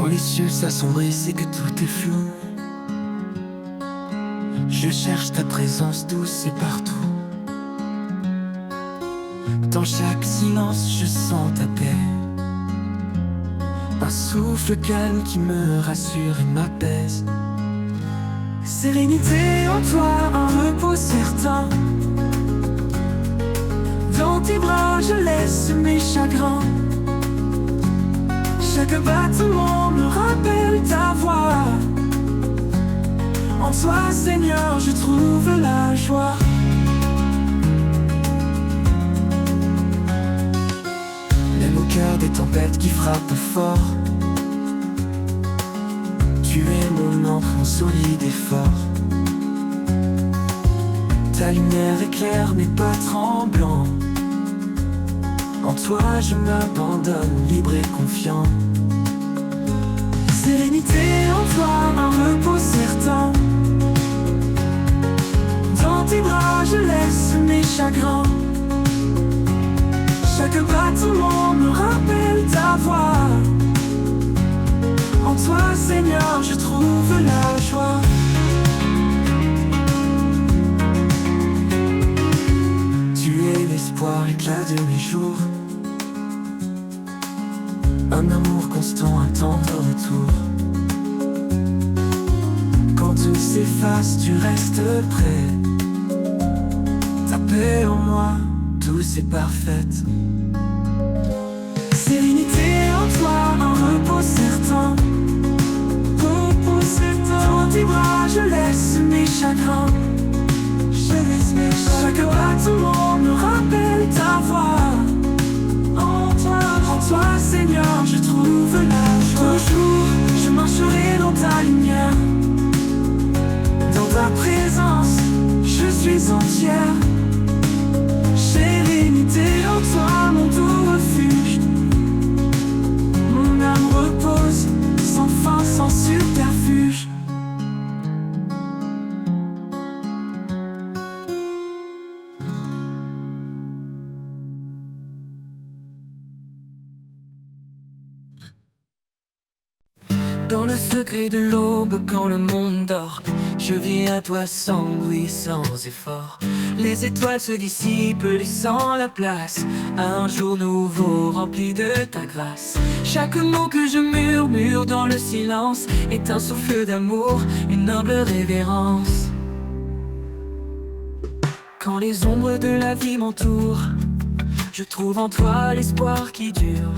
Quand les cieux s'assombrissent et que tout est flou, je cherche ta présence douce et partout. Dans chaque silence je sens ta paix, un souffle calme qui me rassure et m'apaise. Sérénité en toi, un repos certain. Dans tes bras je laisse mes chagrins. Chaque battement me rappelle ta voix. En toi Seigneur je trouve la joie. Même au cœur des tempêtes qui frappent fort, tu es mon enfant solide et fort. Ta lumière éclaire mes pas tremblants. En toi je m'abandonne, libre et confiant. Sérénité en toi, un repos certain. Dans tes bras je laisse mes chagrins. Chaque battement me rappelle ta voix. En toi Seigneur je trouve la joie. Tu es l'espoir, éclat de mes jours. Un amour constant attend ton retour. Quand tout s'efface, tu restes près. Ta paix en moi, douce et parfaite. Sérénité en toi, un repos certain. Repos certain. Dans tes bras, je laisse mes chagrins. Chaque battement me rappelle ta voix. En toi Seigneur je trouve la joie. Toujours je marcherai dans ta lumière. Dans ta présence je suis entière. Sérénité en toi mon doux refuge. Mon âme repose sans fin, sans subterfuge. Dans le secret de l'aube, quand le monde dort, je viens à toi sans bruit, sans effort. Les étoiles se dissipent, laissant la place à un jour nouveau rempli de ta grâce. Chaque mot que je murmure dans le silence est un souffle d'amour, une humble révérence. Quand les ombres de la vie m'entourent, je trouve en toi l'espoir qui dure.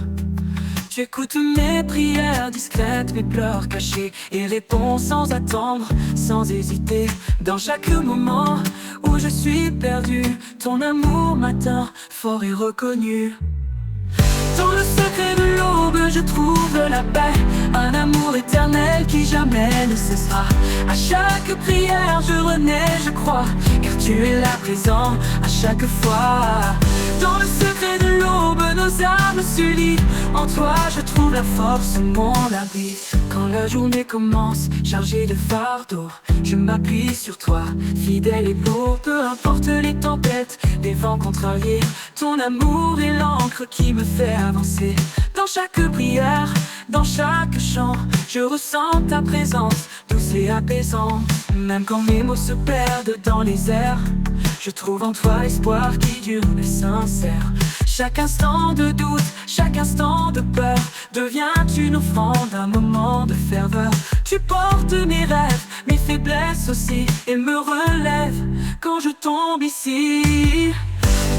Tu écoutes mes prières discrètes, mes pleurs cachés, et réponds sans attendre, sans hésiter. Dans chaque moment où je suis perdu, ton amour m'atteint, fort et reconnu. Dans le secret de l'aube, je trouve la paix, un amour éternel qui jamais ne cessera. À chaque prière, je renais, je crois, car tu es là présent à chaque fois. Dans le secret de l'aube, nos âmes s'unissent. En toi, je trouve la force, mon abri. Quand la journée commence, chargée de fardeaux, je m'appuie sur toi, fidèle et beau. Peu importe les tempêtes, les vents contrariés, ton amour est l'encre qui me fait avancer. Dans chaque prière, dans chaque chant, je ressens ta présence, douce et apaisante. Même quand mes mots se perdent dans les airs, je trouve en toi l'espoir qui dure et sincère. Chaque instant de doute, chaque instant de peur devient une offrande, un moment de ferveur. Tu portes mes rêves, mes faiblesses aussi, et me relèves quand je tombe ici.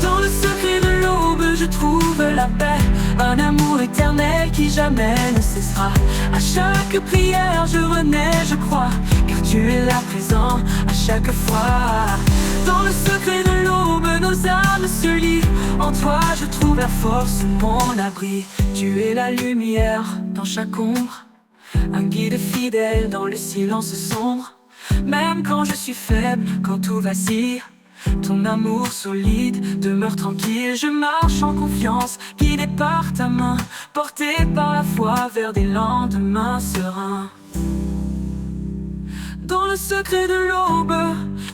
Dans le secret de l'aube, je trouve la paix, un amour éternel qui jamais ne cessera. À chaque prière, je renais, je crois, car tu es là présent à chaque fois. Dans le secret de l'aube, nos âmes se lient. En toi, je trouve la force, mon abri. Tu es la lumière dans chaque ombre, un guide fidèle dans le silence sombre. Même quand je suis faible, quand tout vacille, ton amour solide demeure tranquille. Je marche en confiance, guidé par ta main, porté par la foi vers des lendemains sereins. Dans le secret de l'aube,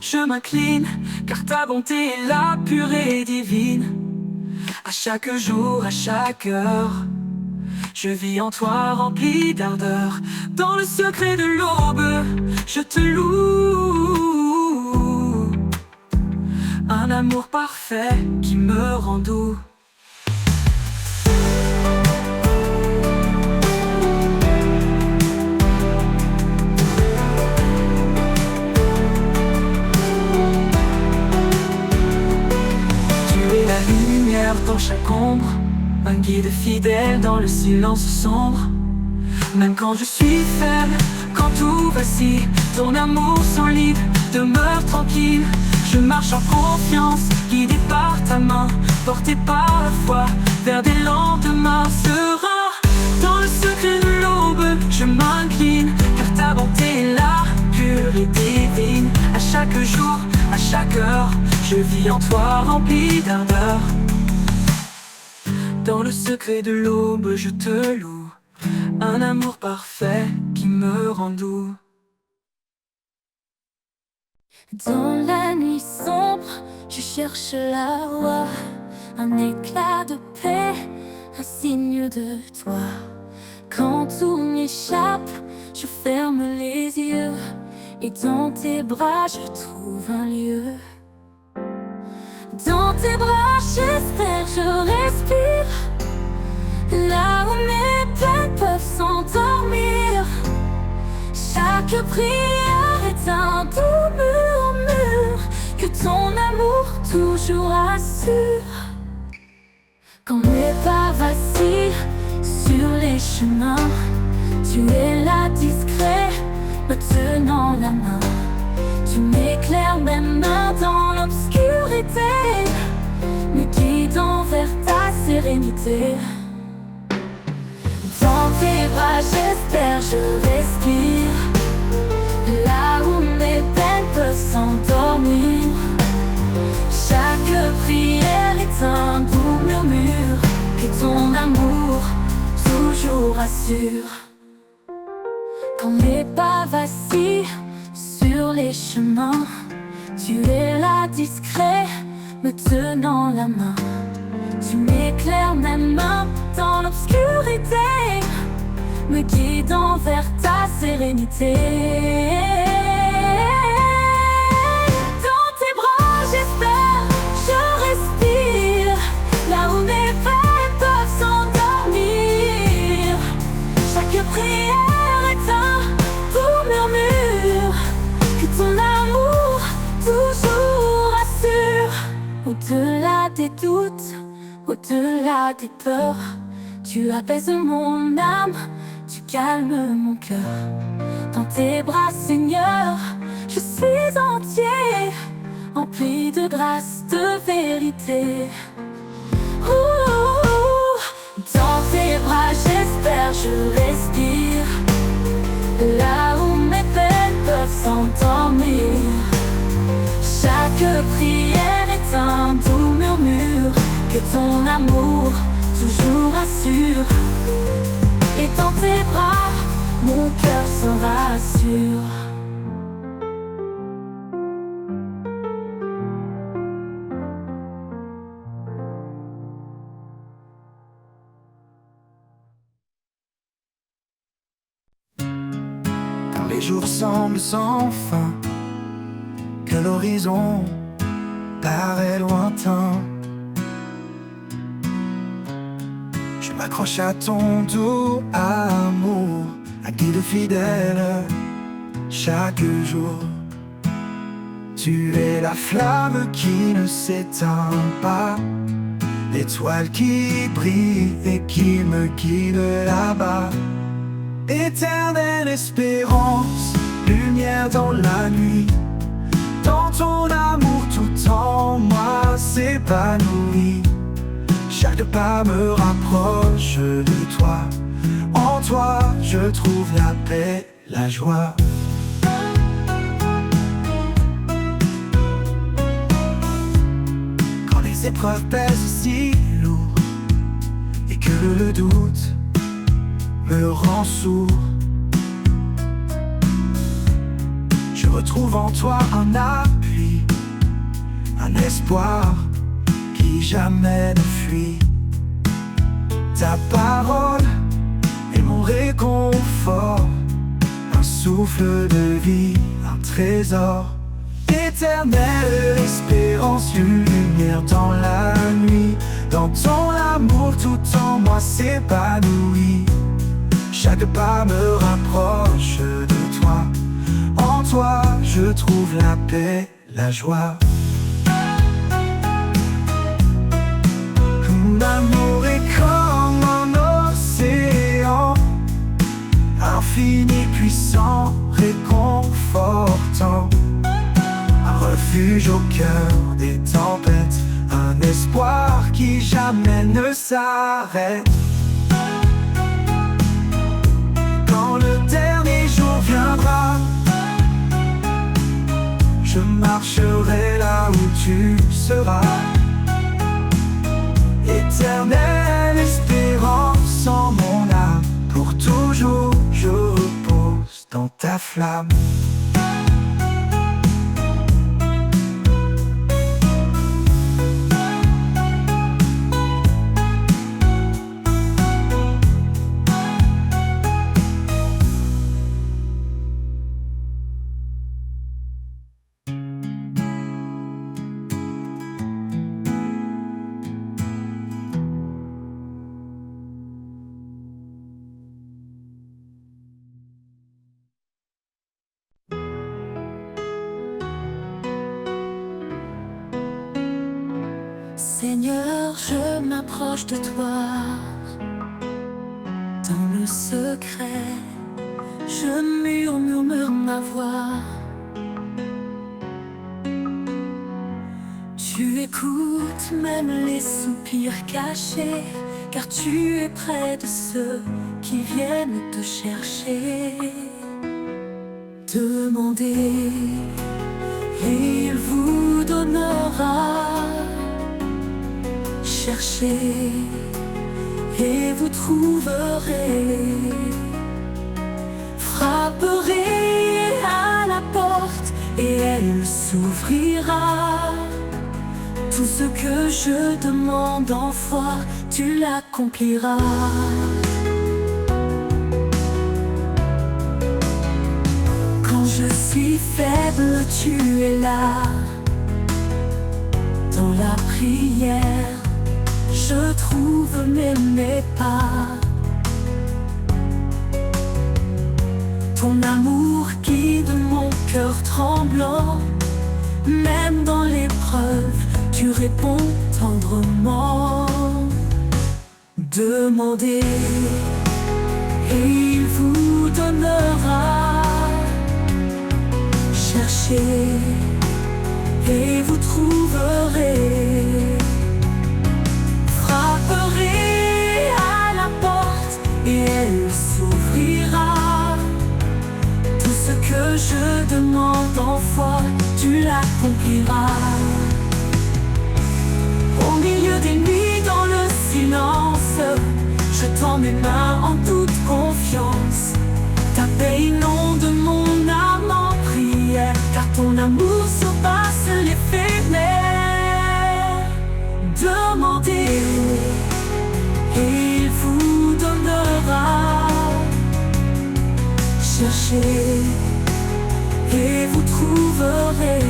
je m'incline, car ta bonté est là, pure et divine. À chaque jour, à chaque heure, Je vis en toi rempli d'ardeur. Dans le secret de l'aube, je te loue. Un amour parfait qui me rend doux. Dans chaque ombre, un guide fidèle dans le silence sombre. Même quand je suis faible, quand tout vacille, ton amour solide demeure tranquille. Je marche en confiance, guidé par ta main, porté par la foi vers des lendemains sereins. Dans le secret de l'aube, je m'incline, car ta bonté est là, pure et divine. À chaque jour, à chaque heure, je vis en toi rempli d'ardeur. Dans le secret de l'aube, je te loue. Un amour parfait qui me rend doux. Dans la nuit sombre, je cherche la voie. Un éclat de paix, un signe de toi. Quand tout m'échappe, je ferme les yeux. Et dans tes bras, je trouve un lieu. Dans tes bras, j'espère, je respire. Là où mes peines peuvent s'endormir. Chaque prière est un doux murmure que ton amour toujours assure. Quand mes pas vacillent sur les chemins, tu es là discret, me tenant la main. Tu m'éclaires même dans l'obscurité, me guidant vers ta sérénité. Dans tes bras j'espère, je respire. Là où mes peines peuvent s'endormir. Chaque prière est un doux murmure que ton amour toujours assure. Quand mes pas vacillent sur les chemins, tu es là discret, me tenant la main. Tu m'éclaires même dans l'obscurité, me guidant vers ta sérénité. Dans tes bras j'espère, je respire. Là où mes peines peuvent s'endormir. Chaque prière est un doux murmure que ton amour toujours assure. Au-delà des doutes, au-delà des peurs, tu apaises mon âme, tu calmes mon cœur. Dans tes bras, Seigneur, je suis entier, empli de grâce, de vérité. Dans tes bras, j'espère, je respire. Là où mes peines peuvent s'endormir. Chaque prière est un doux murmure que ton amour toujours assure. Et dans tes bras, mon cœur se rassure. Quand les jours semblent sans fin, que l'horizon paraît lointain, je m'accroche à ton doux amour, un guide fidèle chaque jour. Tu es la flamme qui ne s'éteint pas, l'étoile qui brille et qui me guide là-bas. Éternelle espérance, lumière dans la nuit. Dans ton amour tout en moi s'épanouit. Chaque pas me rapproche de toi. En toi je trouve la paix, la joie. Quand les épreuves pèsent si lourd et que le doute me rend sourd, je retrouve en toi un appui, un espoir qui jamais ne fuit. Ta parole souffle de vie, un trésor éternel, espérance, une lumière dans la nuit. Dans ton amour, tout en moi s'épanouit. Chaque pas me rapproche de toi. En toi, je trouve la paix, la joie. L'amour est comme un océan, infini, puissant, réconfortant. Un refuge au cœur des tempêtes, un espoir qui jamais ne s'arrête. Quand le dernier jour viendra, je marcherai là où tu seras. Éternelle espérance en mon âme, pour toujours je repose dans ta flamme. Seigneur, je m'approche de toi. Dans le secret, je murmure ma voix. Tu écoutes même les soupirs cachés, car tu es près de ceux qui viennent te chercher. Demandez, et il vous donnera. Cherchez, et vous trouverez. Frapperez à la porte, et elle s'ouvrira. Tout ce que je demande en foi, tu l'accompliras. Quand je suis faible, tu es là. Dans la prière, je trouve mes pas. Ton amour guide mon cœur tremblant. Même dans l'épreuve, tu réponds tendrement. Demandez, et il vous donnera. Cherchez, et vous trouverez. Frapperez à la porte, et elle s'ouvrira. Tout ce que je demande en foi, tu l'accompliras. Au milieu des nuits, dans le silence, je tends mes mains en toute confiance. Ta paix inonde mon âme en prière, car ton amour surpasse l'éphémère. Demandez, et il vous donnera. Cherchez, et vous trouverez.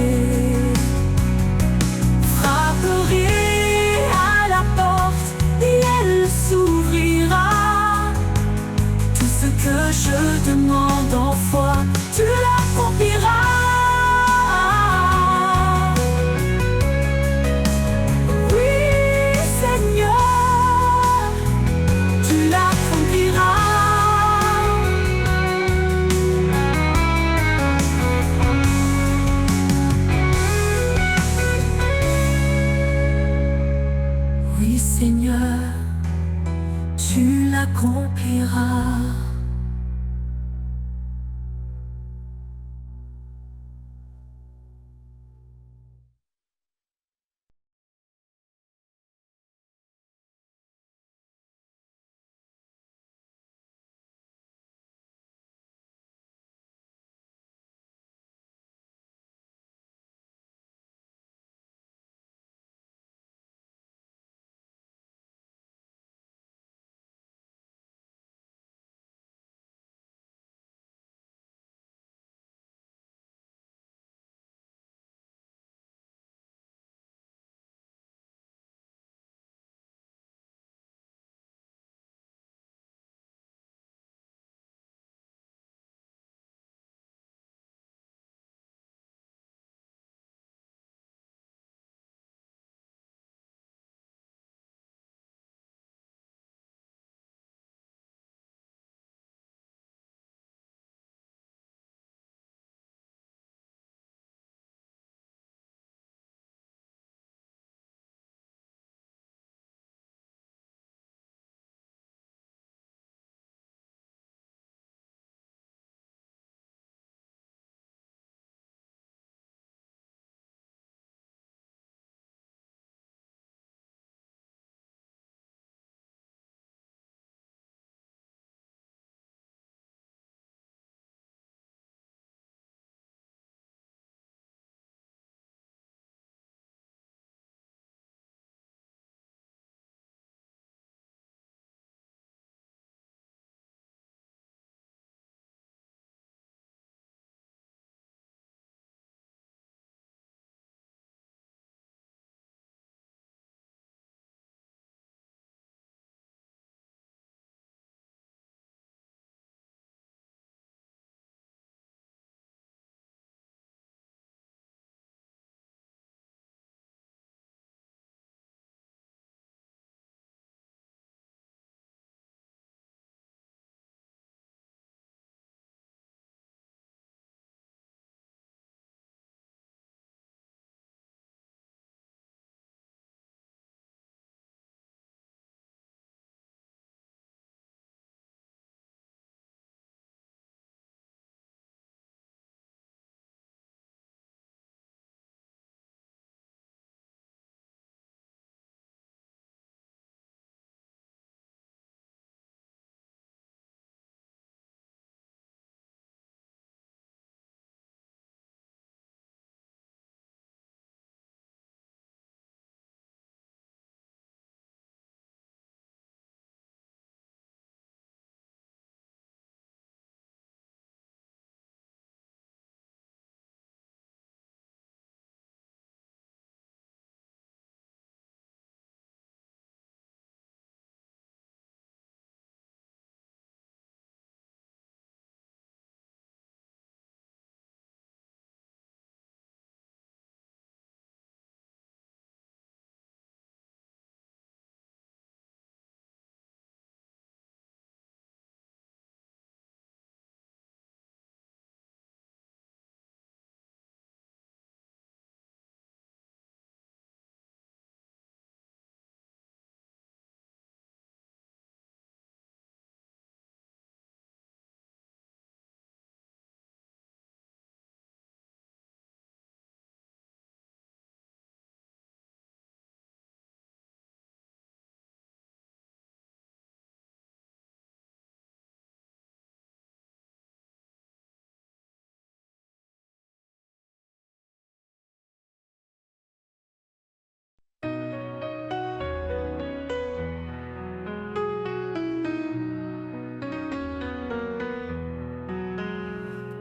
Frapperez à la porte, et elle s'ouvrira. Tout ce que je demande en foi, tu l'accompliras. Oui, Seigneur, tu l'accompliras. Oui, Seigneur, tu l'accompliras.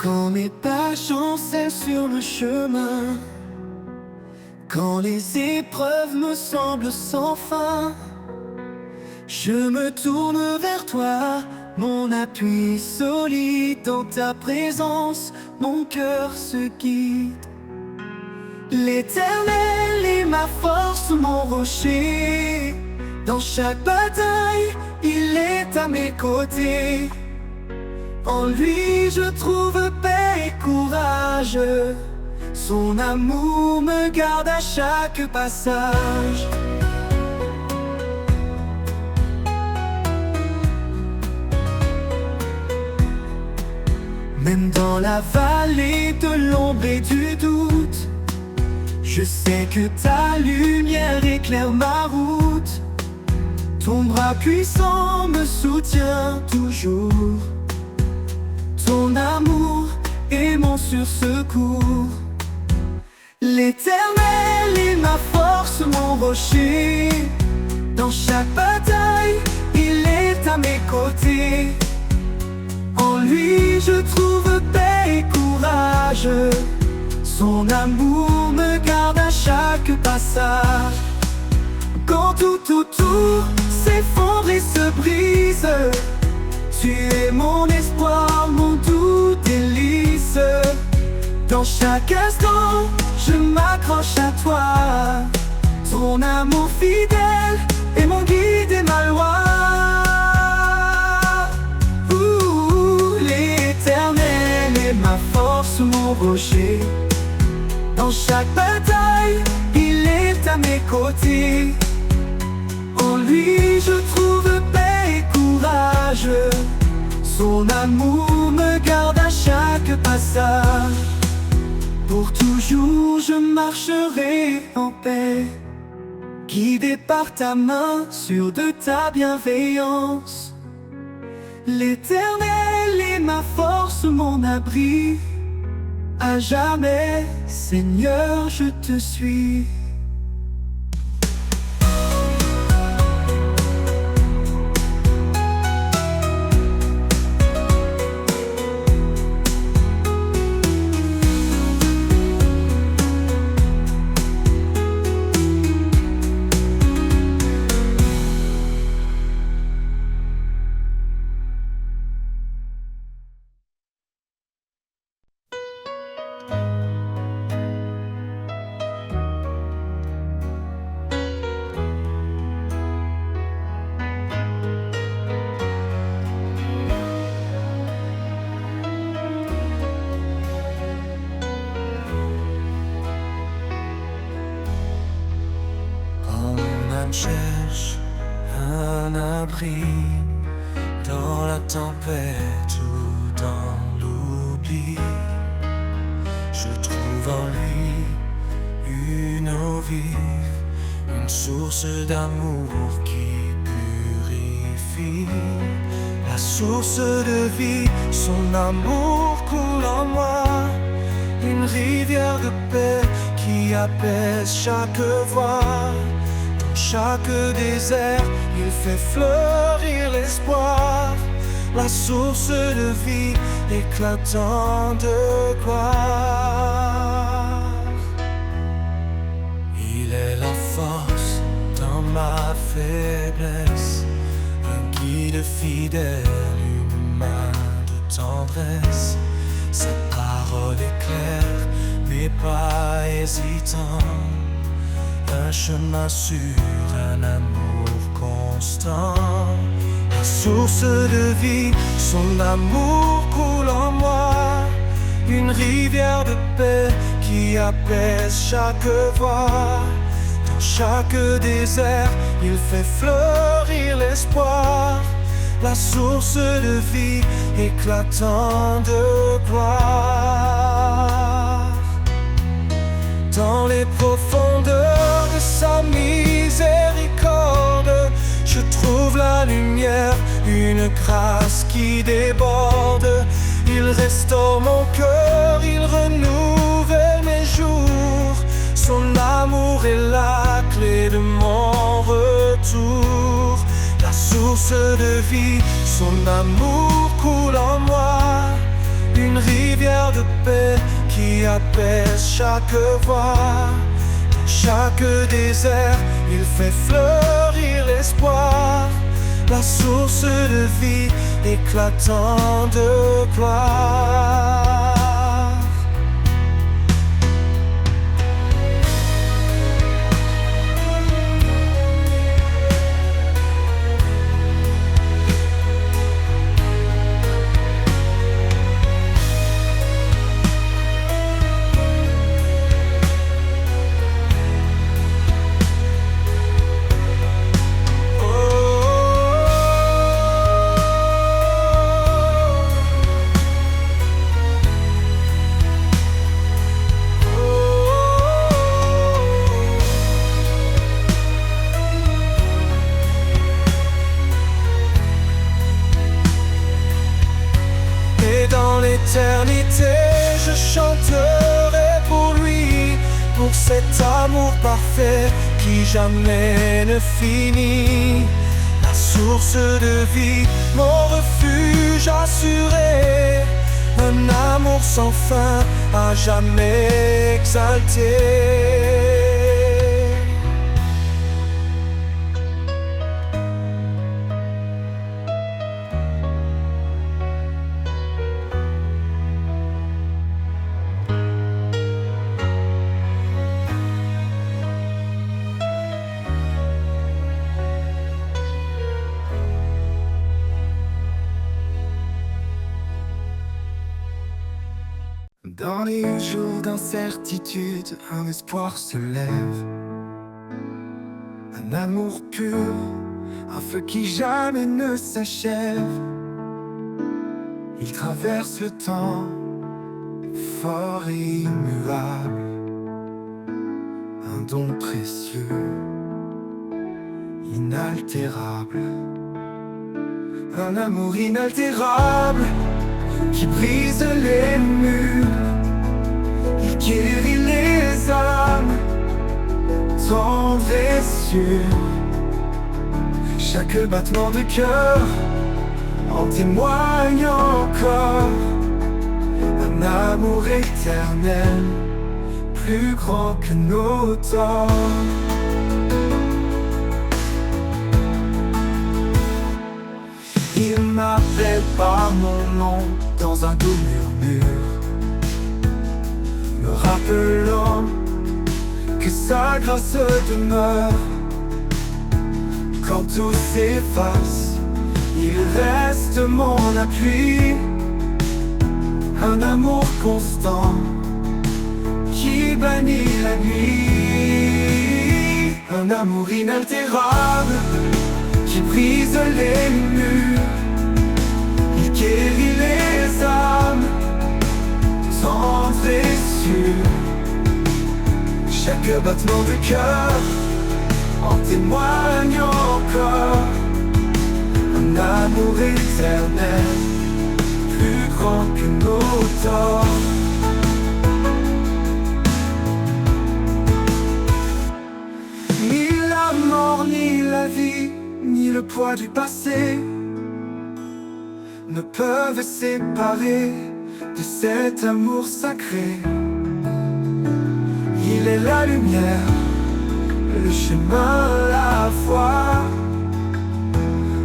Quand mes pas chancellent sur le chemin, quand les épreuves me semblent sans fin, je me tourne vers toi, mon appui solide. Dans ta présence, mon cœur se guide. L'Éternel est ma force, mon rocher. Dans chaque bataille, il est à mes côtés. En lui je trouve paix et courage. Son amour me garde à chaque passage. Même dans la vallée de l'ombre et du doute, je sais que ta lumière éclaire ma route. Ton bras puissant me soutient toujours. Ton amour est mon sursecours. L'Éternel est ma force, mon rocher. Dans chaque bataille, il est à mes côtés. En lui je trouve paix et courage. Son amour me garde à chaque passage. Quand tout autour s'effondre et se brise, tu es mon espoir, mon doux délice. Dans chaque instant, je m'accroche à toi. Ton amour fidèle est mon guide et ma loi. L'Éternel est ma force, mon rocher. Dans chaque bataille, il est à mes côtés. En lui je trouve paix et courage. Son amour me garde à chaque passage. Pour toujours je marcherai en paix, guidé par ta main, sûr de ta bienveillance. L'Éternel est ma force, mon abri. À jamais, Seigneur, je te suis. Cherche un abri dans la tempête ou dans l'oubli. Je trouve en lui une eau vive, une source d'amour qui purifie. La source de vie, son amour coule en moi. Une rivière de paix qui apaise chaque voix. Chaque désert, il fait fleurir l'espoir. La source de vie éclatant de gloire. Il est la force dans ma faiblesse, un guide fidèle, une main de tendresse. Sa parole est claire, mais pas hésitant. Un chemin sûr, un amour constant. La source de vie, son amour coule en moi. Une rivière de paix qui apaise chaque voix. Dans chaque désert, il fait fleurir l'espoir. La source de vie éclatant de gloire. Dans les profondeurs de sa miséricorde, je trouve la lumière, une grâce qui déborde. Il restaure mon cœur, il renouvelle mes jours. Son amour est la clé de mon retour. La source de vie, son amour coule en moi. une rivière de paix qui apaise chaque voix. Chaque désert, il fait fleurir l'espoir, la source de vie éclatant de gloire. L'éternité, je chanterai pour lui, pour cet amour parfait qui jamais ne finit. La source de vie, mon refuge assuré, un amour sans fin, à jamais exalté. Dans les jours d'incertitude, un espoir se lève. Un amour pur, un feu qui jamais ne s'achève. Il traverse le temps, fort et immuable. Un don précieux, inaltérable. Un amour inaltérable qui brise les murs, il guérit les âmes, tendre et sûr. Chaque battement de cœur en témoigne encore. Un amour éternel, plus grand que nos torts. Il m'appelle par mon nom dans un doux murmure, me rappelant que sa grâce demeure. Quand tout s'efface, il reste mon appui. Un amour constant qui bannit la nuit. Un amour inaltérable qui brise les murs, il guérit les âmes, tendre et sûr. Chaque battement de cœur en témoigne encore. Un amour éternel, plus grand que nos torts. Ni la mort, ni la vie, ni le poids du passé ne peuvent séparer de cet amour sacré. Il est la lumière, le chemin, la foi,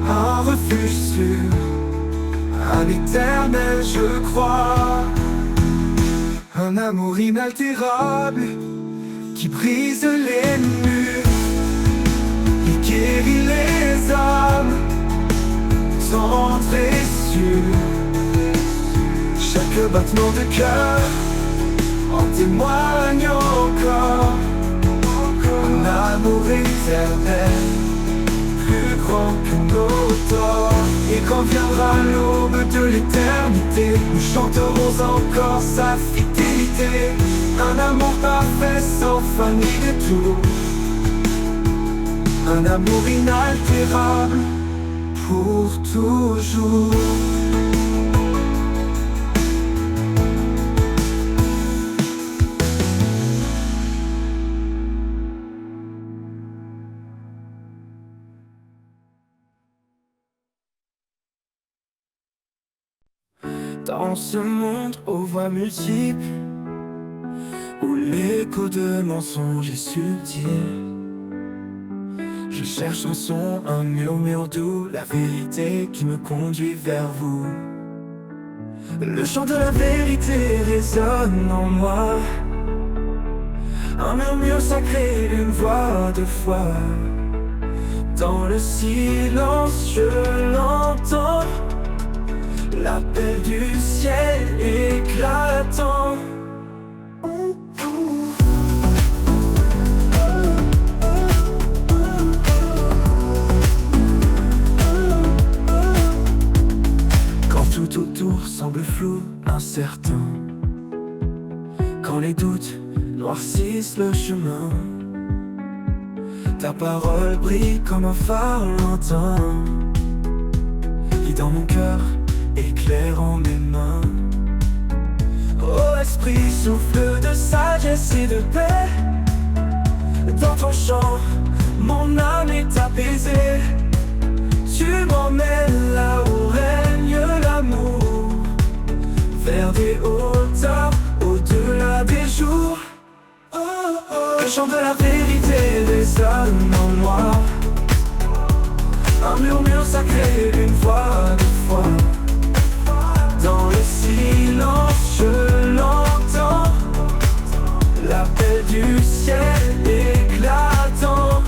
un refuge sûr, un éternel je crois. Un amour inaltérable qui brise les murs, il guérit les âmes, tendre et sûr. Chaque battement de cœur en témoigne encore. Un amour éternel, plus grand que nos torts. Et quand viendra l'aube de l'éternité, nous chanterons encore sa fidélité. Un amour parfait sans fin ni détour. Un amour inaltérable pour toujours. Dans ce monde aux voix multiples, où l'écho de mensonges est subtil, je cherche en son un murmure doux, la vérité qui me conduit vers vous. Le chant de la vérité résonne en moi, un murmure sacré, une voix de foi. Dans le silence je l'entends, l'appel du ciel éclatant. Quand tout autour semble flou, incertain, quand les doutes noircissent le chemin, ta parole brille comme un phare lointain, lit dans mon cœur, éclairant mes mains. Ô esprit, souffle de sagesse et de paix, dans ton chant, mon âme est apaisée. Tu m'emmènes là où règne l'amour, vers des hauteurs, au-delà des jours. Le chant de la vérité résonne en moi, un murmure sacré, une voix de foi. Dans le silence je l'entends, l'appel du ciel éclatant.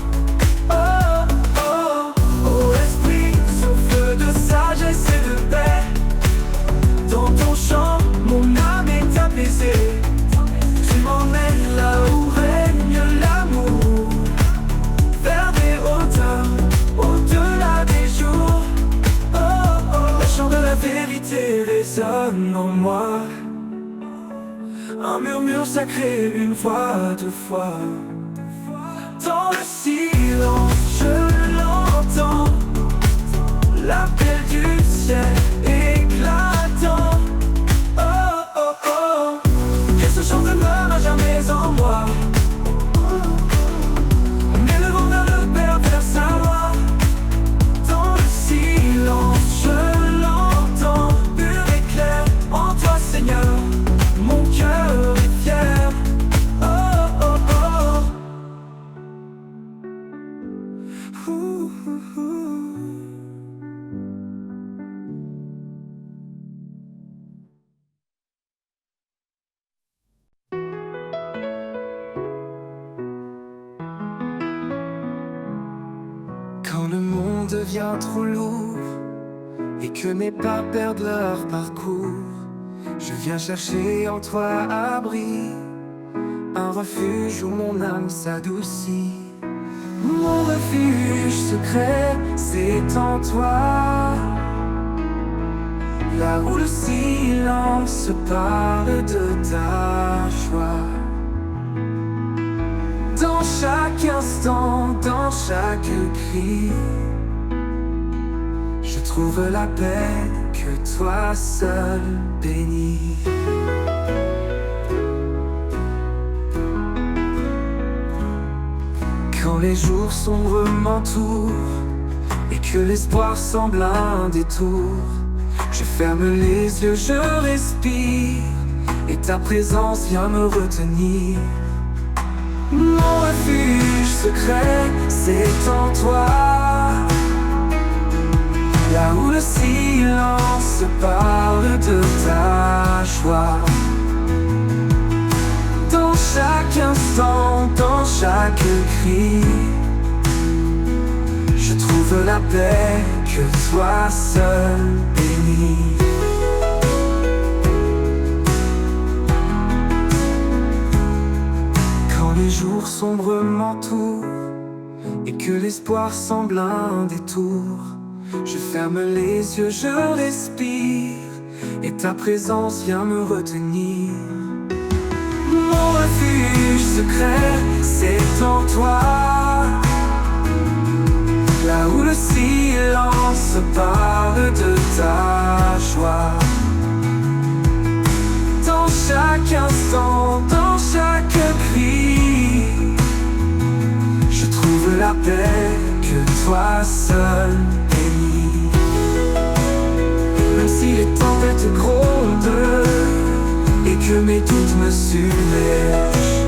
Oh, oh, oh esprit, souffle de sagesse et de paix, dans ton chant mon âme est apaisée. Tu m'emmènes là où règne l'amour, vers des hauteurs, au-delà des jours. Oh, oh, le chant de la vérité résonne en moi, un murmure sacré, une voix de foi. Dans le silence je l'entends, l'appel du ciel éclatant. Oh, oh, oh, que ce chant demeure à jamais en moi, m'élevant vers le Père, vers sa loi. Dans le silence je l'entends, pur et clair en toi Seigneur, mon cœur est fier. Oh, oh, oh. Ouh, ouh, ouh. Quand le monde devient trop lourd et que mes pas perdent leur parcours, je viens chercher en toi abri, un refuge où mon âme s'adoucit. Mon refuge secret, c'est en toi, là où le silence parle de ta joie. Dans chaque instant, dans chaque cri, je trouve la paix que toi seul bénis. Quand les jours sombres m'entourent et que l'espoir semble un détour, je ferme les yeux, je respire, et ta présence vient me retenir. Mon refuge secret, c'est en toi, là où le silence parle de ta joie. Dans chaque instant, dans chaque cri, je trouve la paix que toi seul bénis. Quand les jours sombres m'entourent et que l'espoir semble un détour, je ferme les yeux, je respire, et ta présence vient me retenir. Mon refuge secret, c'est en toi, là où le silence parle de ta joie. Dans chaque instant, dans chaque cri, je trouve la paix que toi seul bénis. Même si les tempêtes gros que mes doutes me submergent.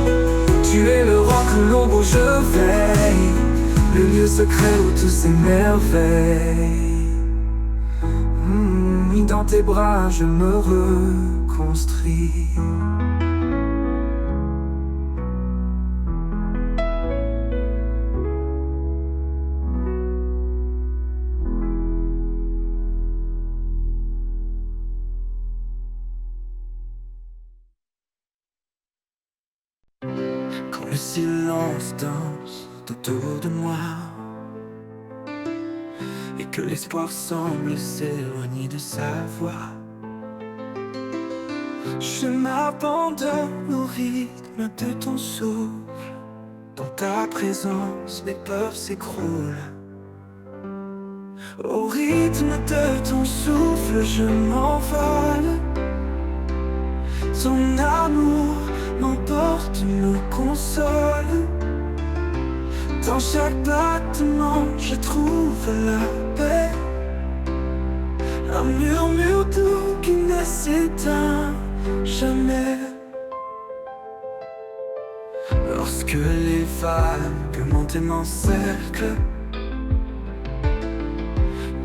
Tu es le roc, l'ombre où je veille, le lieu secret où tout s'émerveille. Dans tes bras je me reconstruis. Quand le silence danse autour de moi et que l'espoir semble s'éloigner de sa voix, je m'abandonne au rythme de ton souffle. Dans ta présence, mes peurs s'écroulent. Au rythme de ton souffle, je m'envole. Ton amour m'emporte, me console. Dans chaque battement, je trouve la paix. Un murmure doux qui ne s'éteint jamais. Lorsque les vagues montent et m'encerclent,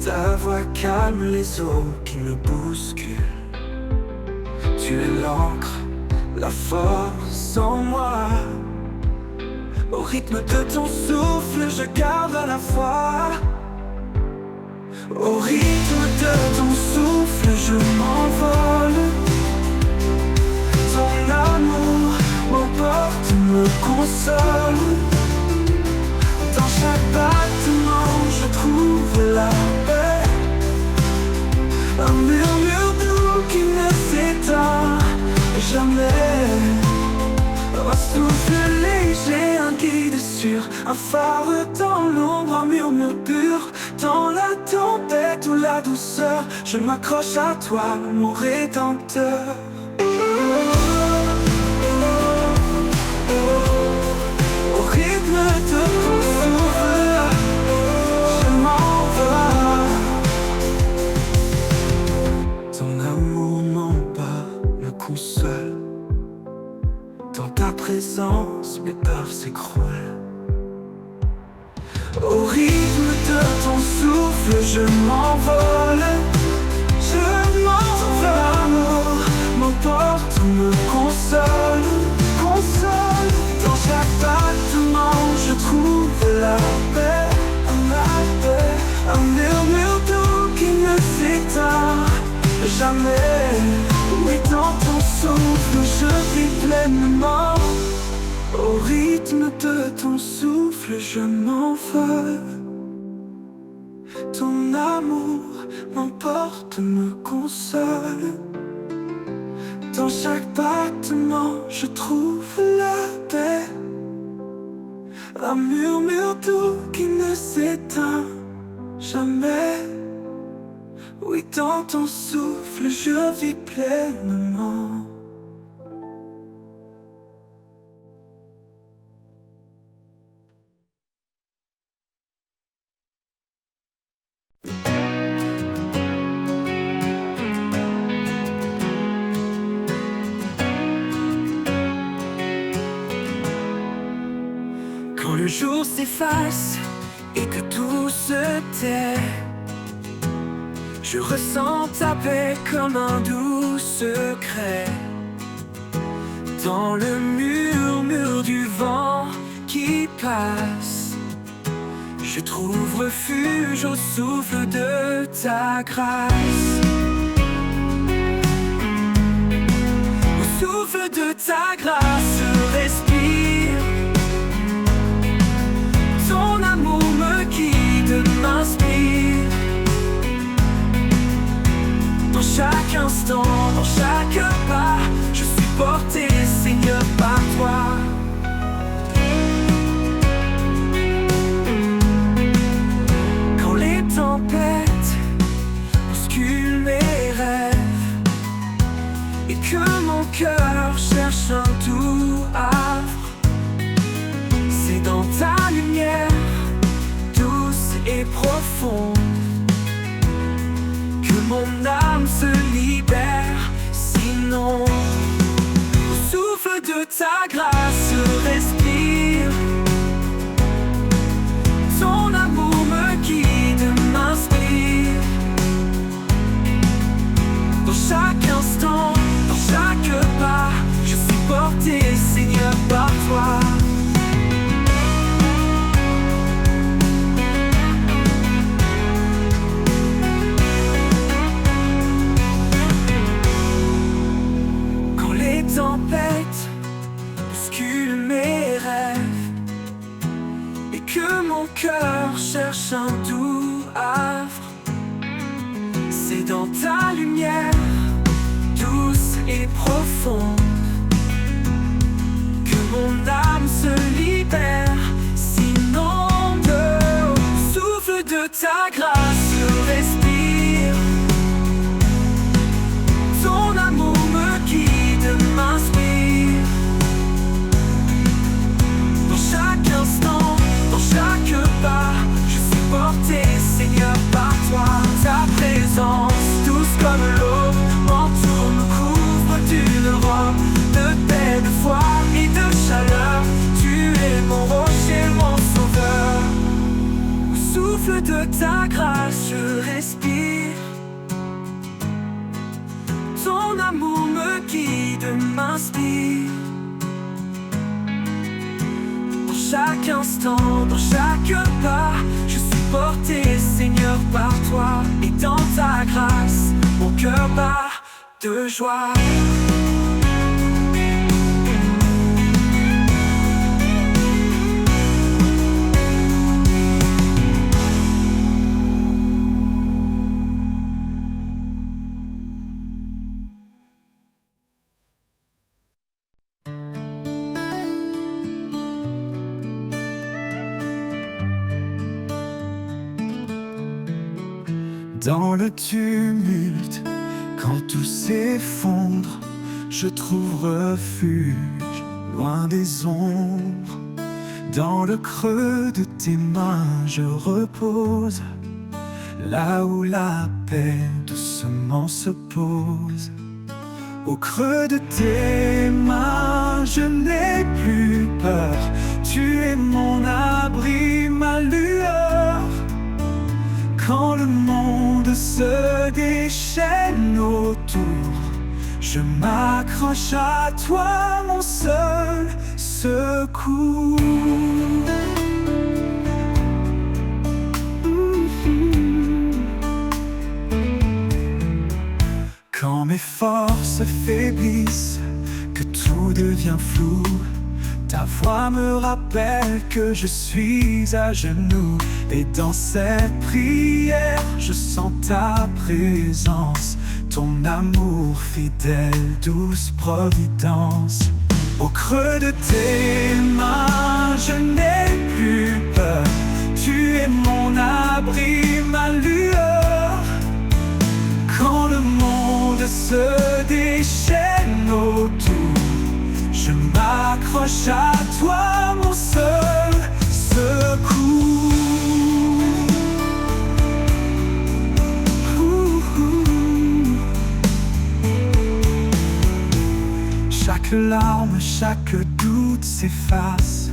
ta voix calme les eaux qui me bousculent. Tu es l'encre, la force en moi. Au rythme de ton souffle, je garde à la foi. Au rythme de ton souffle, je m'envole. Ton amour m'emporte, me console. Dans chaque battement, je trouve la paix. Un murmure doux qui ne s'éteint jamais. Un souffle léger, un guide sûr, un phare dans l'ombre, un murmure pur. Dans la tempête ou la douceur, je m'accroche à toi, mon rédempteur. Au rythme de ton souffle, je m'envole. Ton amour m'emporte, me console. Dans ta présence, mes peurs s'écroulent. Au rythme de ton souffle, je m'envole. Je m'envole. L'amour m'emporte, me console. Console. Dans chaque battement, je trouve la paix. Un murmure doux qui ne s'éteint jamais. Oui, dans ton souffle, je vis pleinement. Au rythme de ton souffle, je m'envole. Ton amour m'emporte, me console. Dans chaque battement, je trouve la paix. Un murmure doux qui ne s'éteint jamais. Oui, dans ton souffle, je vis pleinement. Quand le jour s'efface et que tout se tait, je ressens ta paix comme un doux secret. Dans le murmure du vent qui passe, je trouve refuge au souffle de ta grâce. Au souffle de ta grâce, je respire. Ton amour me guide, m'inspire. Dans chaque instant, dans chaque pas, je suis porté, Seigneur, par toi. Quand les tempêtes bousculent mes rêves et que mon cœur cherche un doux havre, c'est dans ta lumière douce et profonde que mon âme se libère. Sinon, ta grâce je respire. Ton amour me guide, m'inspire. Dans chaque instant, dans chaque pas, je suis porté, Seigneur, par toi. Quand les tempêtes bousculent mes rêves et que mon cœur cherche un doux havre, c'est dans ta lumière douce et profonde que mon âme se libère, s'inonde. Au souffle de ta grâce je respire. Ton amour me guide, m'inspire. Dans chaque instant, dans chaque pas, je suis porté, Seigneur, par toi. Ta présence, douce comme l'eau, m'entoure, me couvre d'une robe de paix, de foi et de chaleur. Tu es mon rocher, mon sauveur. Au souffle de ta grâce je respire. Ton amour me guide, m'inspire. Dans chaque instant, dans chaque pas, je suis porté, Seigneur, par toi. Et dans ta grâce, mon cœur bat de joie. Dans le tumulte, quand tout s'effondre, je trouve refuge loin des ombres. Dans le creux de tes mains, je repose, là où la paix doucement se pose. Au creux de tes mains, je n'ai plus peur. Tu es mon abri, ma lueur. Quand le monde se déchaîne autour, je m'accroche à toi, mon seul secours. Quand mes forces faiblissent, que tout devient flou, ta voix me rappelle que je suis à genoux. Et dans cette prière, je sens ta présence, ton amour fidèle, douce providence. Au creux de tes mains, je n'ai plus peur. Tu es mon abri, ma lueur. Quand le monde se déchaîne autour, je m'accroche à toi, mon seul secours. Chaque larme, chaque doute s'efface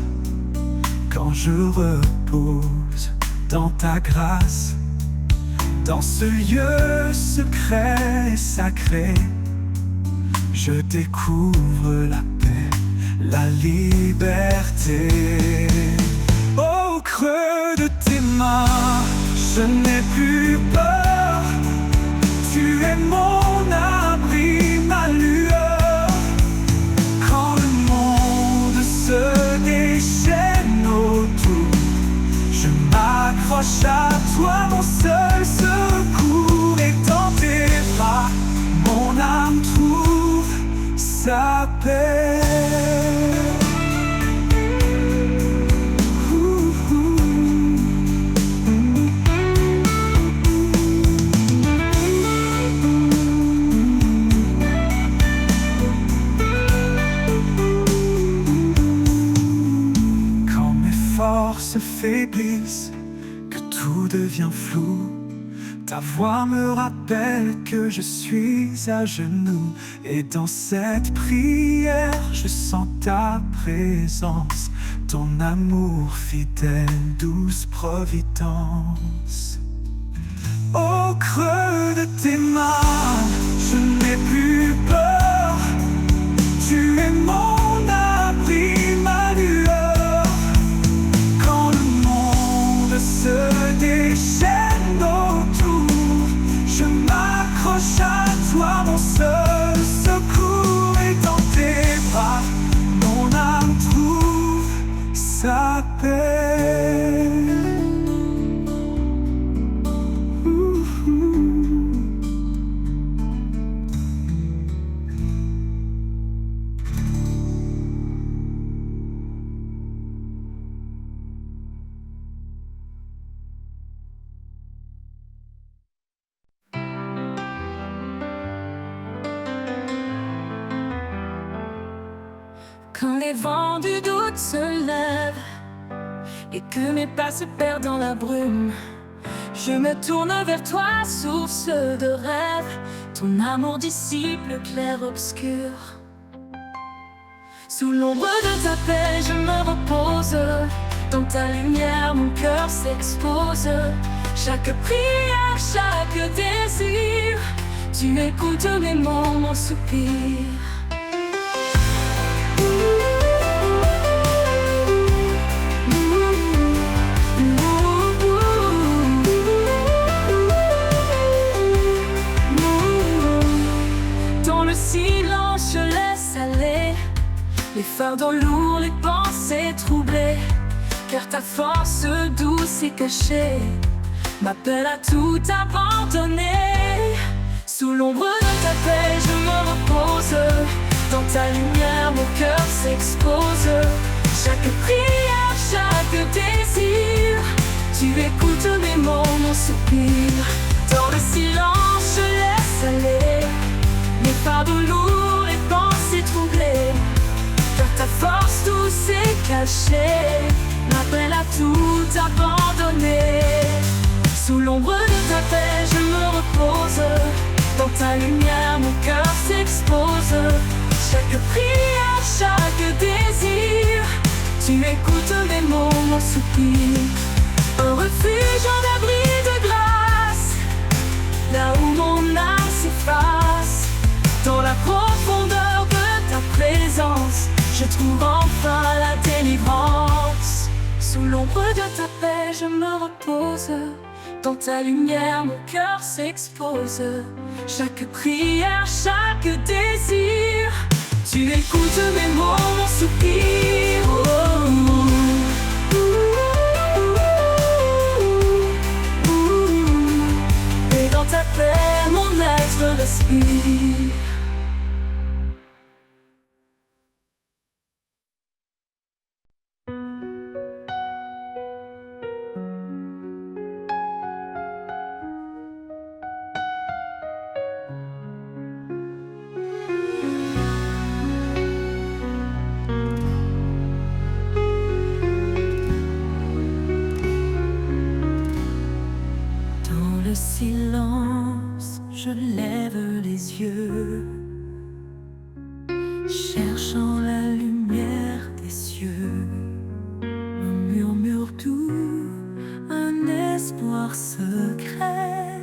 quand je repose dans ta grâce. Dans ce lieu secret et sacré, je découvre la paix, la liberté. Au creux de tes mains, je n'ai plus peur. Tu es mon abri, ma lueur. Quand le monde se déchaîne autour, je m'accroche à toi, mon seul secours. Et dans tes bras, mon âme trouve sa paix. Quand mes forces faiblissent, que tout devient flou, ta Ta voix me rappelle que je suis à genoux. Et dans cette prière, je sens ta présence, ton amour fidèle, douce providence. Au creux de tes mains, je n'ai plus peur. Tu es mon abri, ma lueur. Quand le monde se déchaîne autour, je m'accroche à toi, mon seul secours. Et dans tes bras, mon âme trouve sa paix. Quand les vents du doute se lèvent et que mes pas se perdent dans la brume, je me tourne vers toi, source de rêve. Ton amour dissipe le clair-obscur. Sous l'ombre de ta paix, je me repose. Dans ta lumière, mon cœur s'expose. Chaque prière, chaque désir, tu écoutes mes mots, mon soupir. Silence, je laisse aller les fardeaux lourds, les pensées troublées, car ta force douce et cachée m'appelle à tout abandonner. Sous l'ombre de ta paix, je me repose. Dans ta lumière, mon cœur s'expose. Chaque prière, chaque désir, tu écoutes mes mots, mon soupir. Dans le silence, je laisse aller les fardeaux lourds, les pensées troublées, car ta force douce et cachée m'appelle à tout abandonner. Sous l'ombre de ta paix, je me repose. Dans ta lumière, mon cœur s'expose. Chaque prière, chaque désir, tu écoutes mes mots, mon soupir. Un refuge, un abri de grâce, là où mon âme s'efface. Dans la profondeur de ta présence, je trouve enfin la délivrance. Sous l'ombre de ta paix, je me repose. Dans ta lumière, mon cœur s'expose. Chaque prière, chaque désir, tu écoutes mes mots, mon soupir. Et dans ta paix, mon être respire. Silence, je lève les yeux, cherchant la lumière des cieux. Un murmure doux, un espoir secret.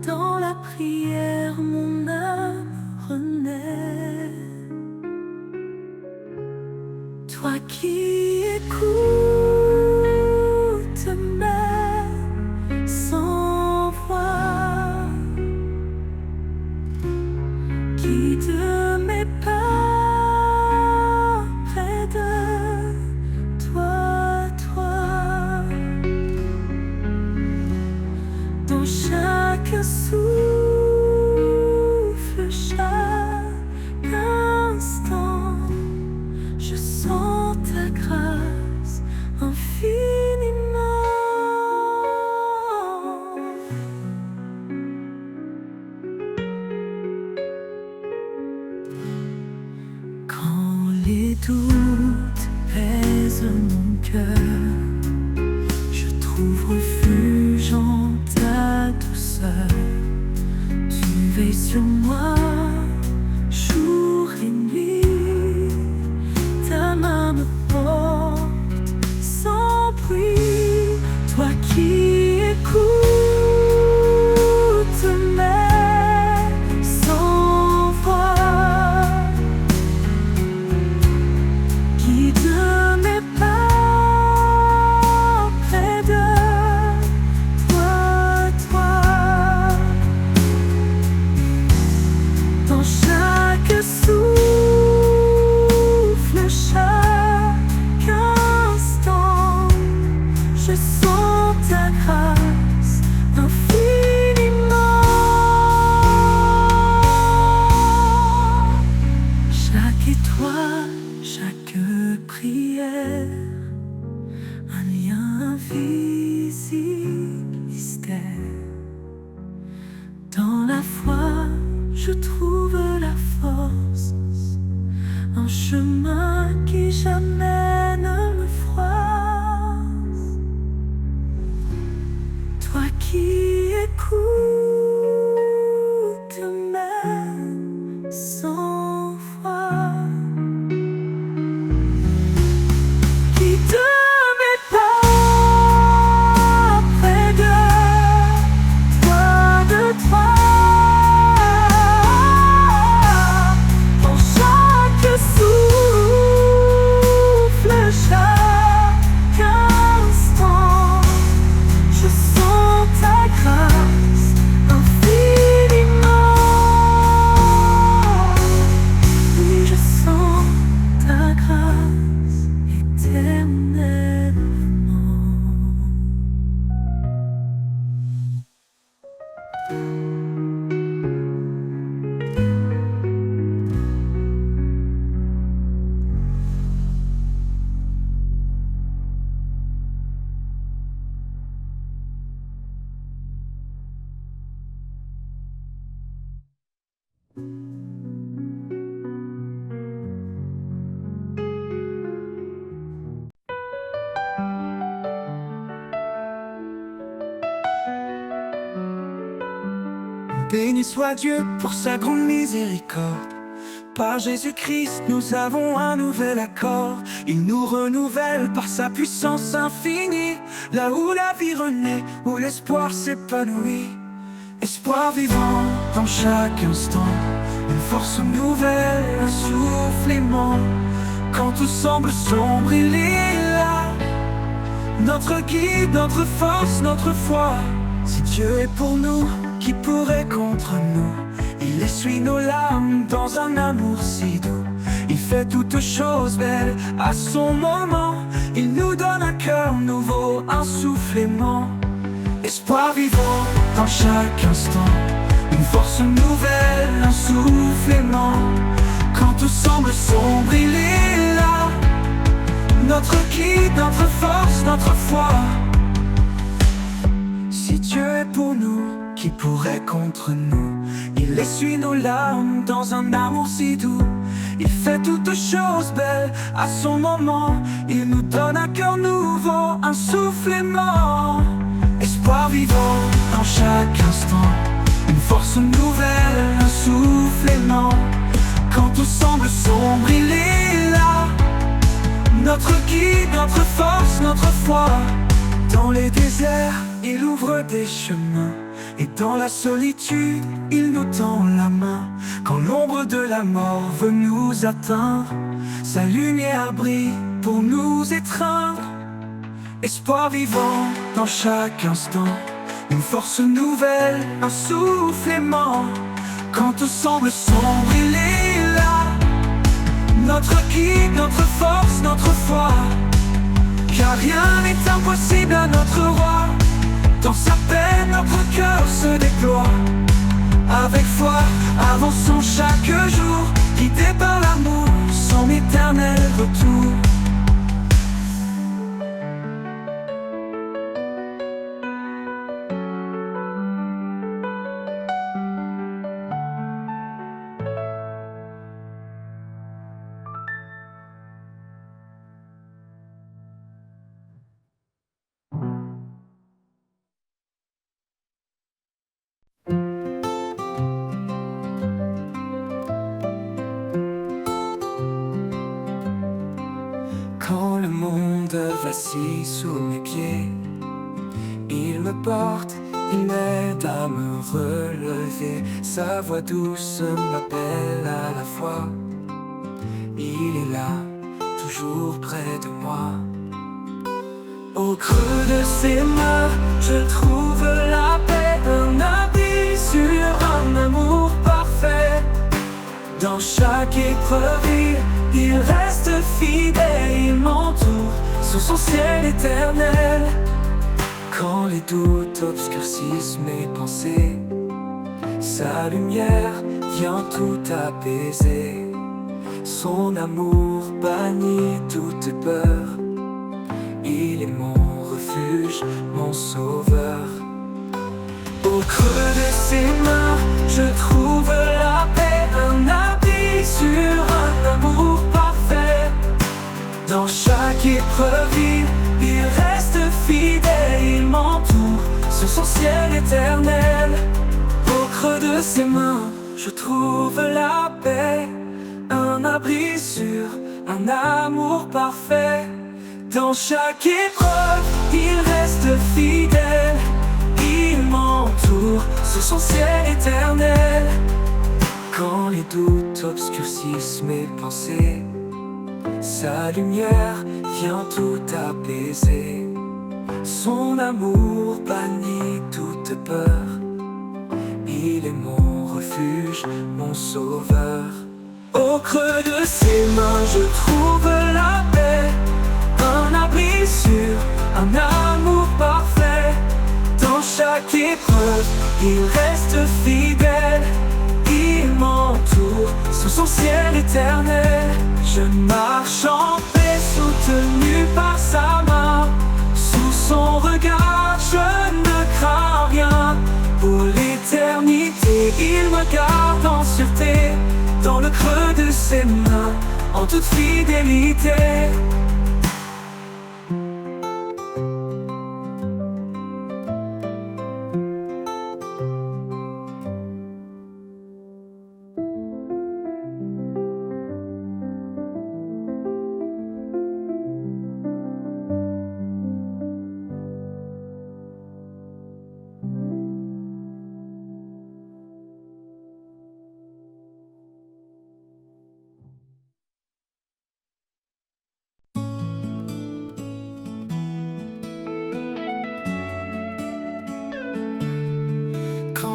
Dans la prière, mon âme renaît. Toi qui écoutes même sans voix, guide mes pas près de toi, dans chaque souffle, chaque instant, je sens ta grâce infiniment. Quand les doutes pèsent mon cœur, je trouve refuge en ta douceur. sur moi, jour et nuit. Ta main me porte sans bruit, toi qui écoutes mes sans voix, guide mes pas près de toi. Dans chaque souffle, chaque instant, je sens ta grâce infiniment. Chaque étoile, chaque prière, un lien invisible, mystère. Dans la foi, je trouve la force, un chemin qui jamais ne me froisse. Toi qui écoutes mes sans voix, guide mes pas près de toi. Dans chaque souffle, chaque instant, je sens ta grâce infiniment. Oui, je sens ta grâce éternellement. Béni soit Dieu pour sa grande miséricorde. Par Jésus-Christ, nous avons un nouvel accord. Il nous renouvelle par sa puissance infinie. Là où la vie renaît, où l'espoir s'épanouit. Espoir vivant dans chaque instant, une force nouvelle, un souffle aimant. Quand tout semble sombre, il est là. Notre guide, notre force, notre foi. Si Dieu est pour nous, qui pourrait contre nous? Il essuie nos larmes dans un amour si doux. Il fait toutes choses belles à son moment. Il nous donne un cœur nouveau, un souffle aimant. Espoir vivant dans chaque instant, une force nouvelle, un souffle aimant. Quand tout semble sombre, il est là. Notre guide, notre force, notre foi. Si Dieu est pour nous, qui pourrait contre nous? Il essuie nos larmes dans un amour si doux. Il fait toutes choses belles à son moment. Il nous donne un cœur nouveau, un souffle aimant. Espoir vivant dans chaque instant, une force nouvelle, un souffle aimant. Quand tout semble sombre, il est là. Notre guide, notre force, notre foi. Dans les déserts, il ouvre des chemins. Et dans la solitude, il nous tend la main. Quand l'ombre de la mort veut nous atteindre, sa lumière brille pour nous étreindre. Espoir vivant dans chaque instant, une force nouvelle, un souffle aimant. Quand tout semble sombre, il est là. Notre guide, notre force, notre foi. Car rien n'est impossible à notre roi. Dans sa paix, notre cœur se déploie. Avec foi, avançons chaque jour, guidés par l'amour, son éternel retour. assis sous mes pieds. Il me porte, il m'aide à me relever. Sa voix douce m'appelle à la fois. Il est là, toujours près de moi. Au creux de ses mains, je trouve la paix, un abri sur un amour parfait. Dans chaque épreuve, il reste fidèle, il m'entoure sous son ciel éternel. Quand les doutes obscurcissent mes pensées, sa lumière vient tout apaiser. Son amour bannit toute peur. Il est mon refuge, mon sauveur. Au creux de ses mains, je trouve la paix, un abri sur un amour parfait. Dans chaque épreuve, il reste fidèle, il m'entoure sur son ciel éternel. Au creux de ses mains, je trouve la paix, un abri sûr, un amour parfait. Dans chaque épreuve, il reste fidèle, il m'entoure sous son ciel éternel. Quand les doutes obscurcissent mes pensées, sa lumière vient tout apaiser. Son amour bannit toute peur. Il est mon refuge, mon sauveur. Au creux de ses mains, je trouve la paix, un abri sûr, un amour parfait. Dans chaque épreuve, il reste fidèle, il m'entoure sous son ciel éternel. Je marche en paix, soutenu par sa main. Sous son regard, je ne crains rien. Pour l'éternité, il me garde en sûreté. Dans le creux de ses mains, en toute fidélité.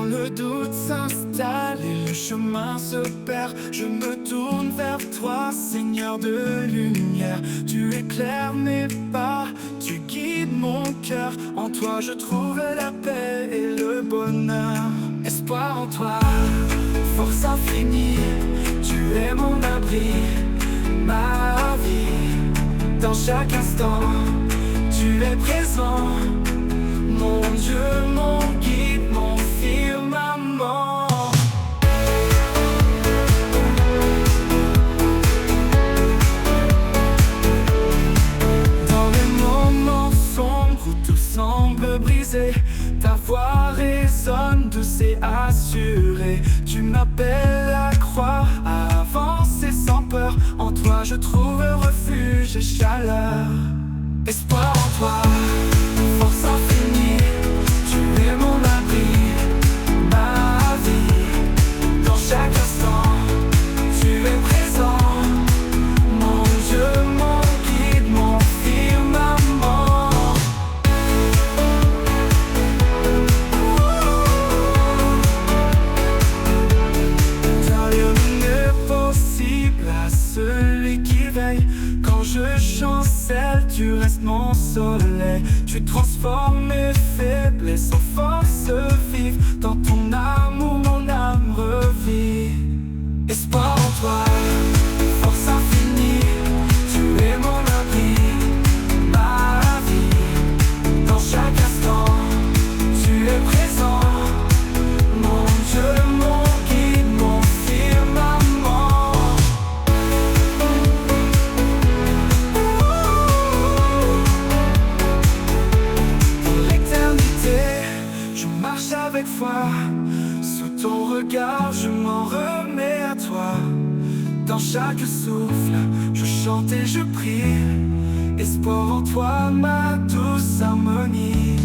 Le doute s'installe et le chemin se perd. Je me tourne vers toi, Seigneur de lumière. Tu éclaires mes pas, tu guides mon cœur. En toi je trouve la paix et le bonheur. Espoir en toi, force infinie. Tu es mon abri, ma vie. Dans chaque instant, tu es présent. Mon Dieu, mon guide, mon firmament. Dans les moments sombres où tout semble brisé, ta voix résonne douce et assurée. Tu m'appelles à croire, à avancer sans peur. En toi je trouve refuge et chaleur. Espoir en toi, force infinie. Tu es mon abri, ma vie. Dans chaque instant, tu es présent. Mon Dieu, mon guide, mon firmament. Car rien n'est possible à celui qui veille. Quand je chancelle, tu restes mon soleil. Tu transformes mes faiblesses en force vive. Dans ton amour, mon âme revit. Espoir en toi, force infinie. Tu es mon abri, ma vie. Dans chaque instant, tu es présent. Mon Dieu, mon guide, mon firmament. Avec foi, sous ton regard, je m'en remets à toi. Dans chaque souffle, je chante et je prie. espoir en toi, ma douce harmonie.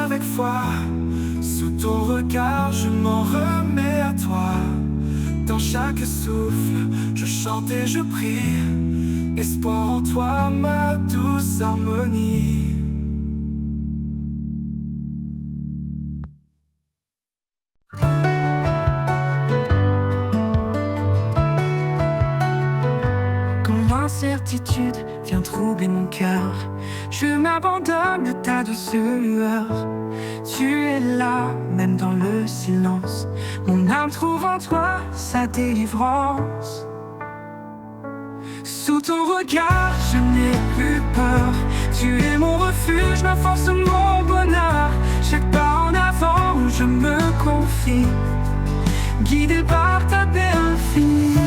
Avec foi, sous ton regard, je m'en remets à toi. Dans chaque souffle, je chante et je prie. Espoir en toi, ma douce harmonie. Quand l'incertitude vient troubler mon cœur, je m'abandonne à ta douce lueur. Tu es là, même dans le silence. Mon âme trouve en toi sa délivrance. Sous ton regard, je n'ai plus peur. Tu es mon refuge, ma force, mon bonheur. Chaque pas en avant, je me confie, guidé par ta paix infinie.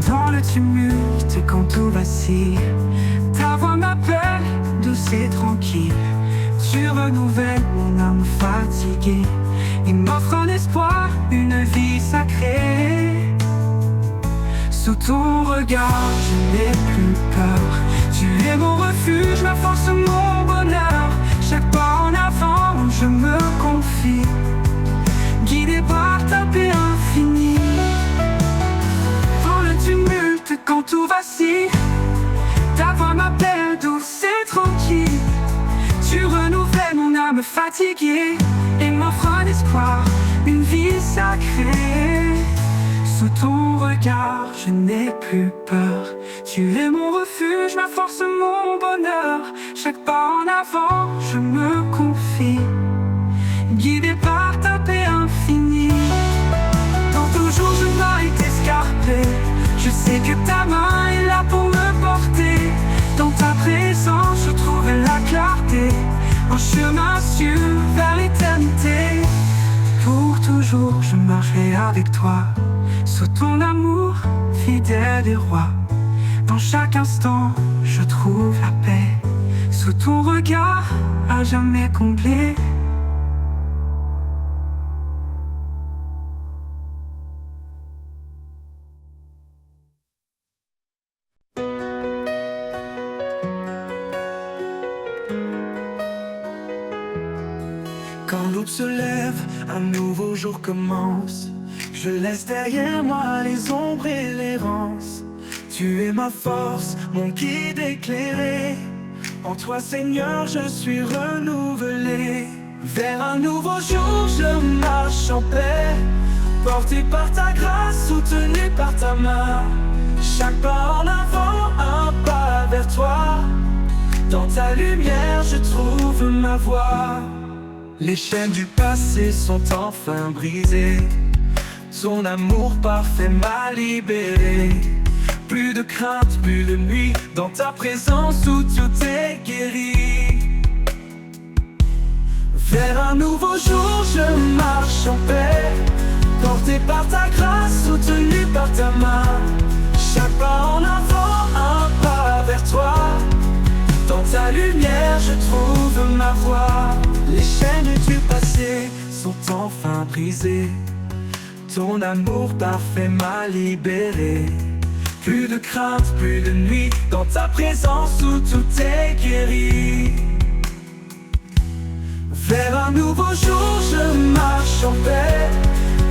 Dans le tumulte, quand tout vacille, ta voix m'appelle, douce et tranquille. Tu renouvelles mon âme fatiguée et m'offre un espoir, une vie sacrée. Sous ton regard, je n'ai plus peur. Tu es mon refuge, ma force, mon bonheur. Chaque pas en avant, je me confie, guidé par ta paix infinie. Dans le tumulte, quand tout vacille, ta voix m'appelle, douce et tranquille. Tu renouvelles mon âme fatiguée et m'offres un espoir, une vie sacrée. Sous ton regard, je n'ai plus peur. Tu es mon refuge, ma force, mon bonheur. Chaque pas en avant, je me confie, guidé par ta paix infinie. Dans tout jour, je m'arrête escarpé. Je sais que ta main est là pour me porter. Dans ta présence, je trouve la clarté, un chemin sûr vers l'éternité. Pour toujours, je marcherai avec toi, sous ton amour, fidèle et roi. Dans chaque instant, je trouve la paix, sous ton regard, à jamais complet. Quand l'aube se lève, un nouveau jour commence. Je laisse derrière moi les ombres et l'errance. Tu es ma force, mon guide éclairé. En toi, Seigneur, je suis renouvelé. Vers un nouveau jour, je marche en paix, porté par ta grâce, soutenu par ta main. Chaque pas en avant, un pas vers toi. Dans ta lumière, je trouve ma voie. Les chaînes du passé sont enfin brisées. Ton amour parfait m'a libéré. Plus de crainte, plus de nuit, dans ta présence où tout est guéri. Vers un nouveau jour, je marche en paix, porté par ta grâce, soutenu par ta main. Chaque pas en avant, un pas vers toi. Dans ta lumière, je trouve ma voie. Les chaînes du passé sont enfin brisées. Ton amour parfait m'a libéré. Plus de crainte, plus de nuit, dans ta présence où tout est guéri. Vers un nouveau jour, je marche en paix,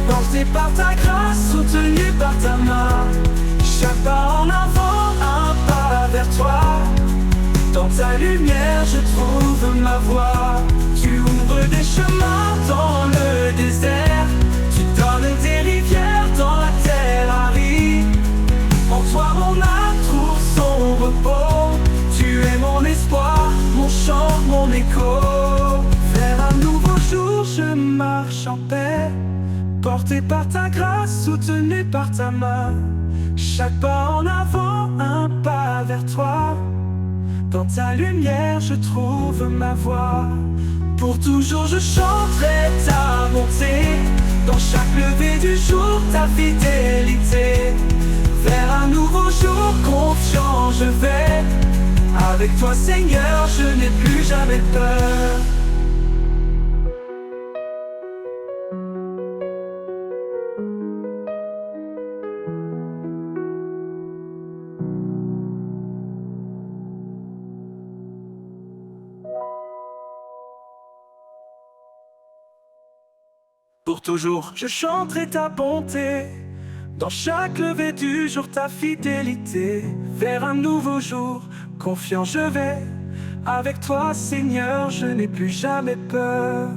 porté par ta grâce, soutenu par ta main. Chaque pas en avant, un pas vers toi. Dans ta lumière, je trouve ma voie. Tu ouvres des chemins dans le désert. Tu donnes des rivières dans la terre aride. En toi, mon âme trouve son repos. Tu es mon espoir, mon chant, mon écho. Vers un nouveau jour, je marche en paix, porté par ta grâce, soutenu par ta main. Chaque pas en avant, un pas vers toi. Dans ta lumière, je trouve ma voie. Pour toujours, je chanterai ta bonté. Dans chaque lever du jour, ta fidélité. Vers un nouveau jour, confiant je vais. Avec toi Seigneur, je n'ai plus jamais peur. Pour toujours, je chanterai ta bonté. Dans chaque lever du jour, ta fidélité. Vers un nouveau jour, confiant je vais. Avec toi, Seigneur, je n'ai plus jamais peur.